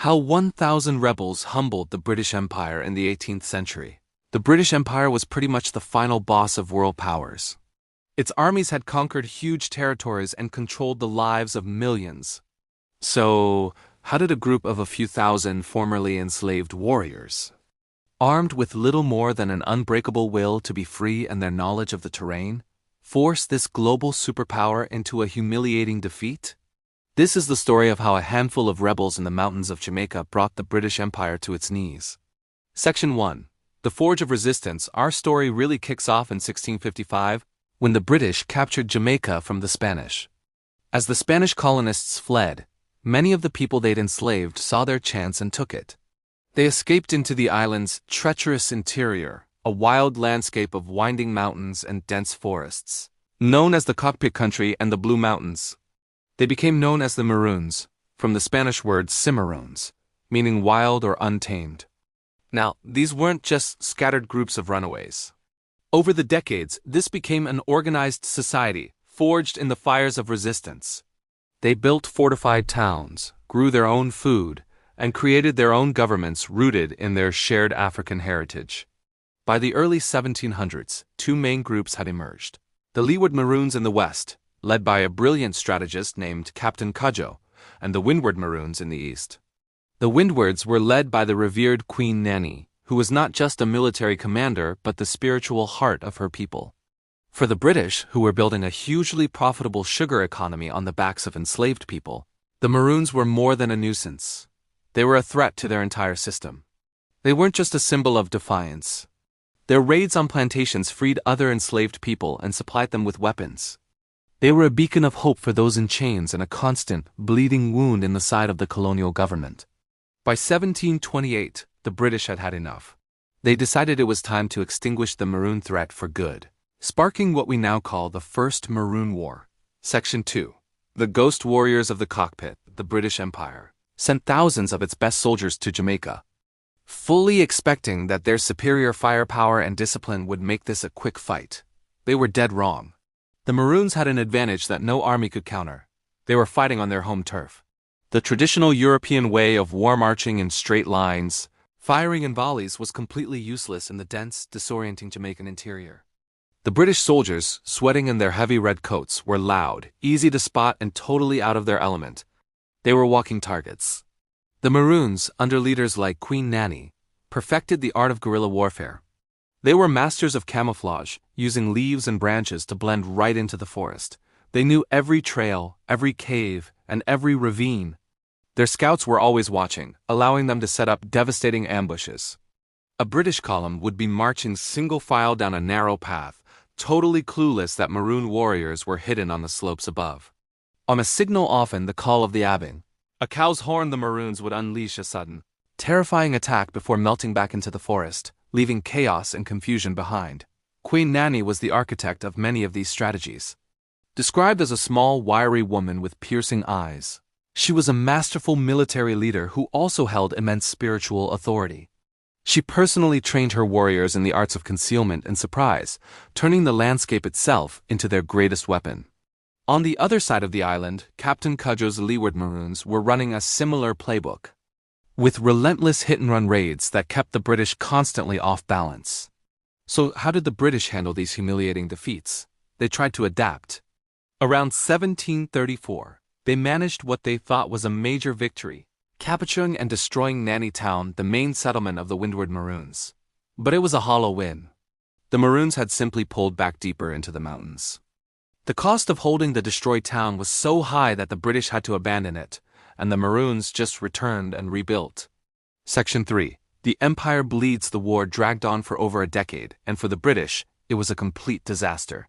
How 1,000 rebels humbled the British Empire in the 18th century. The British Empire was pretty much the final boss of world powers. Its armies had conquered huge territories and controlled the lives of millions. So, how did a group of a few thousand formerly enslaved warriors, armed with little more than an unbreakable will to be free and their knowledge of the terrain, force this global superpower into a humiliating defeat? This is the story of how a handful of rebels in the mountains of Jamaica brought the British Empire to its knees. Section 1. The Forge of Resistance. Our story really kicks off in 1655, when the British captured Jamaica from the Spanish. As the Spanish colonists fled, many of the people they'd enslaved saw their chance and took it. They escaped into the island's treacherous interior, a wild landscape of winding mountains and dense forests. Known as the Cockpit country and the Blue Mountains, they became known as the Maroons, from the Spanish word cimarrones, meaning wild or untamed. Now, these weren't just scattered groups of runaways. Over the decades, this became an organized society, forged in the fires of resistance. They built fortified towns, grew their own food, and created their own governments rooted in their shared African heritage. By the early 1700s, two main groups had emerged. The Leeward Maroons in the west, led by a brilliant strategist named Captain Cudjoe, and the Windward Maroons in the east. The Windwards were led by the revered Queen Nanny, who was not just a military commander but the spiritual heart of her people. For the British, who were building a hugely profitable sugar economy on the backs of enslaved people, the Maroons were more than a nuisance. They were a threat to their entire system. They weren't just a symbol of defiance. Their raids on plantations freed other enslaved people and supplied them with weapons. They were a beacon of hope for those in chains and a constant, bleeding wound in the side of the colonial government. By 1728, the British had had enough. They decided it was time to extinguish the Maroon threat for good, sparking what we now call the First Maroon War. Section 2. The Ghost Warriors of the Cockpit. The British Empire sent thousands of its best soldiers to Jamaica, fully expecting that their superior firepower and discipline would make this a quick fight. They were dead wrong. The Maroons had an advantage that no army could counter. They were fighting on their home turf. The traditional European way of war marching in straight lines, firing in volleys, was completely useless in the dense, disorienting Jamaican interior. The British soldiers, sweating in their heavy red coats, were loud, easy to spot, and totally out of their element. They were walking targets. The Maroons, under leaders like Queen Nanny, perfected the art of guerrilla warfare. They were masters of camouflage, using leaves and branches to blend right into the forest. They knew every trail, every cave, and every ravine. Their scouts were always watching, allowing them to set up devastating ambushes. A British column would be marching single file down a narrow path, totally clueless that Maroon warriors were hidden on the slopes above. On a signal, often the call of the abbing, a cow's horn, the Maroons would unleash a sudden, terrifying attack before melting back into the forest, leaving chaos and confusion behind. Queen Nanny was the architect of many of these strategies. Described as a small, wiry woman with piercing eyes, she was a masterful military leader who also held immense spiritual authority. She personally trained her warriors in the arts of concealment and surprise, turning the landscape itself into their greatest weapon. On the other side of the island, Captain Cudjoe's Leeward Maroons were running a similar playbook, with relentless hit-and-run raids that kept the British constantly off balance. So how did the British handle these humiliating defeats? They tried to adapt. Around 1734, they managed what they thought was a major victory, capturing and destroying Nanny Town, the main settlement of the Windward Maroons. But it was a hollow win. The Maroons had simply pulled back deeper into the mountains. The cost of holding the destroyed town was so high that the British had to abandon it, and the Maroons just returned and rebuilt. Section 3. The Empire bleeds. The war dragged on for over a decade, and for the British, it was a complete disaster.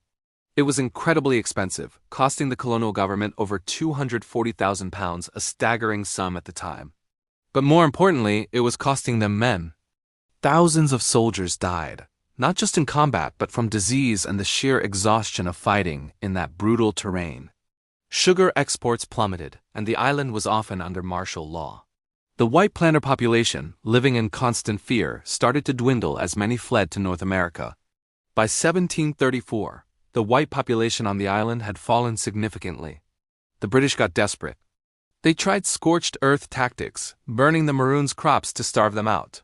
It was incredibly expensive, costing the colonial government over £240,000, a staggering sum at the time. But more importantly, it was costing them men. Thousands of soldiers died, not just in combat but from disease and the sheer exhaustion of fighting in that brutal terrain. Sugar exports plummeted, and the island was often under martial law. The white planter population, living in constant fear, started to dwindle as many fled to North America. By 1734, the white population on the island had fallen significantly. The British got desperate. They tried scorched earth tactics, burning the Maroons' crops to starve them out.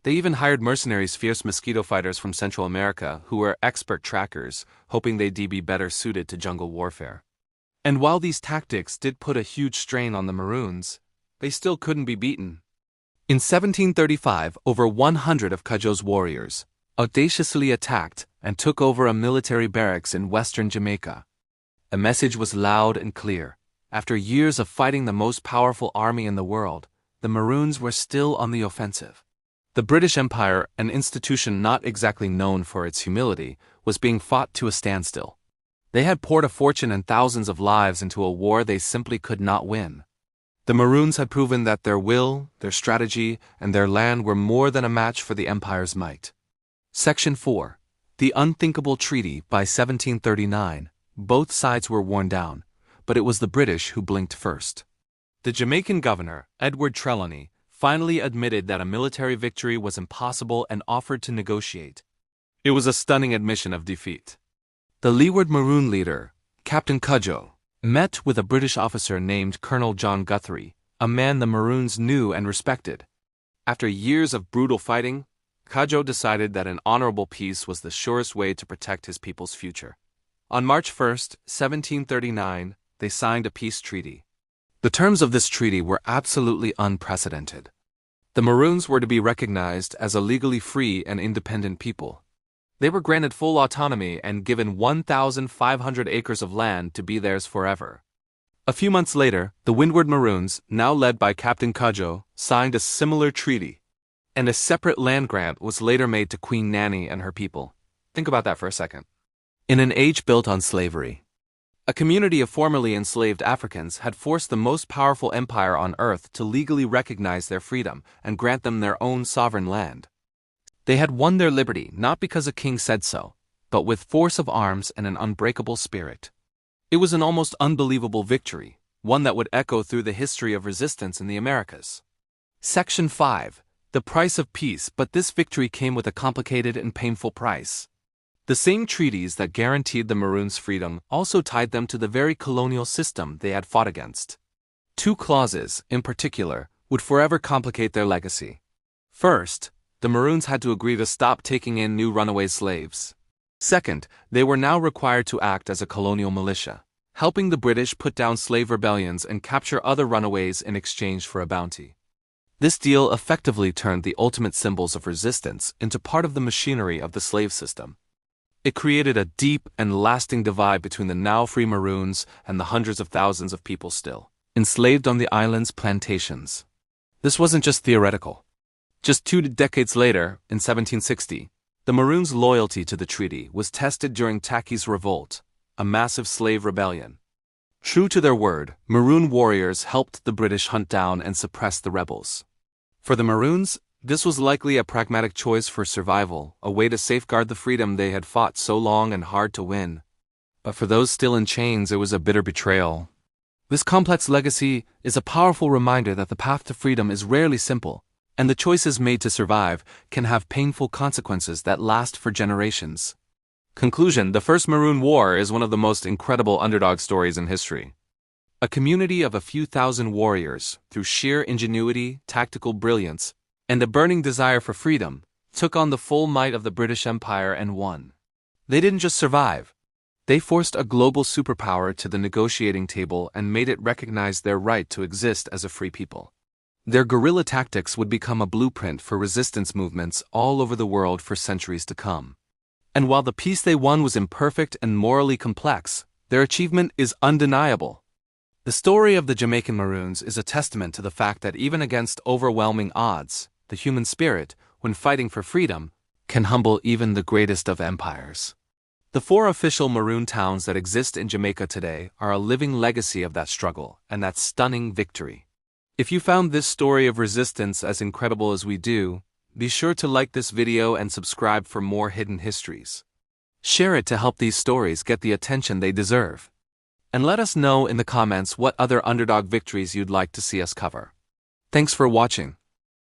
They even hired mercenaries, fierce mosquito fighters from Central America who were expert trackers, hoping they'd be better suited to jungle warfare. And while these tactics did put a huge strain on the Maroons, they still couldn't be beaten. In 1735, over 100 of Cudjoe's warriors audaciously attacked and took over a military barracks in western Jamaica. The message was loud and clear. After years of fighting the most powerful army in the world, the Maroons were still on the offensive. The British Empire, an institution not exactly known for its humility, was being fought to a standstill. They had poured a fortune and thousands of lives into a war they simply could not win. The Maroons had proven that their will, their strategy, and their land were more than a match for the Empire's might. Section 4. The Unthinkable Treaty. By 1739, both sides were worn down, but it was the British who blinked first. The Jamaican governor, Edward Trelawney, finally admitted that a military victory was impossible and offered to negotiate. It was a stunning admission of defeat. The Leeward Maroon leader, Captain Cudjoe, met with a British officer named Colonel John Guthrie, a man the Maroons knew and respected. After years of brutal fighting, Cudjoe decided that an honorable peace was the surest way to protect his people's future. On March 1, 1739, they signed a peace treaty. The terms of this treaty were absolutely unprecedented. The Maroons were to be recognized as a legally free and independent people. They were granted full autonomy and given 1,500 acres of land to be theirs forever. A few months later, the Windward Maroons, now led by Captain Cudjoe, signed a similar treaty, and a separate land grant was later made to Queen Nanny and her people. Think about that for a second. In an age built on slavery, a community of formerly enslaved Africans had forced the most powerful empire on earth to legally recognize their freedom and grant them their own sovereign land. They had won their liberty not because a king said so, but with force of arms and an unbreakable spirit. It was an almost unbelievable victory, one that would echo through the history of resistance in the Americas. Section 5. The price of peace. But this victory came with a complicated and painful price. The same treaties that guaranteed the Maroons' freedom also tied them to the very colonial system they had fought against. Two clauses, in particular, would forever complicate their legacy. First, the Maroons had to agree to stop taking in new runaway slaves. Second, they were now required to act as a colonial militia, helping the British put down slave rebellions and capture other runaways in exchange for a bounty. This deal effectively turned the ultimate symbols of resistance into part of the machinery of the slave system. It created a deep and lasting divide between the now free Maroons and the hundreds of thousands of people still enslaved on the island's plantations. This wasn't just theoretical. Just 2 decades later, in 1760, the Maroons' loyalty to the treaty was tested during Tacky's Revolt, a massive slave rebellion. True to their word, Maroon warriors helped the British hunt down and suppress the rebels. For the Maroons, this was likely a pragmatic choice for survival, a way to safeguard the freedom they had fought so long and hard to win. But for those still in chains, it was a bitter betrayal. This complex legacy is a powerful reminder that the path to freedom is rarely simple, and the choices made to survive can have painful consequences that last for generations. Conclusion: the First Maroon War is one of the most incredible underdog stories in history. A community of a few thousand warriors, through sheer ingenuity, tactical brilliance, and a burning desire for freedom, took on the full might of the British Empire and won. They didn't just survive. They forced a global superpower to the negotiating table and made it recognize their right to exist as a free people. Their guerrilla tactics would become a blueprint for resistance movements all over the world for centuries to come. And while the peace they won was imperfect and morally complex, their achievement is undeniable. The story of the Jamaican Maroons is a testament to the fact that even against overwhelming odds, the human spirit, when fighting for freedom, can humble even the greatest of empires. The 4 official Maroon towns that exist in Jamaica today are a living legacy of that struggle and that stunning victory. If you found this story of resistance as incredible as we do, be sure to like this video and subscribe for more hidden histories. Share it to help these stories get the attention they deserve. And let us know in the comments what other underdog victories you'd like to see us cover. Thanks for watching.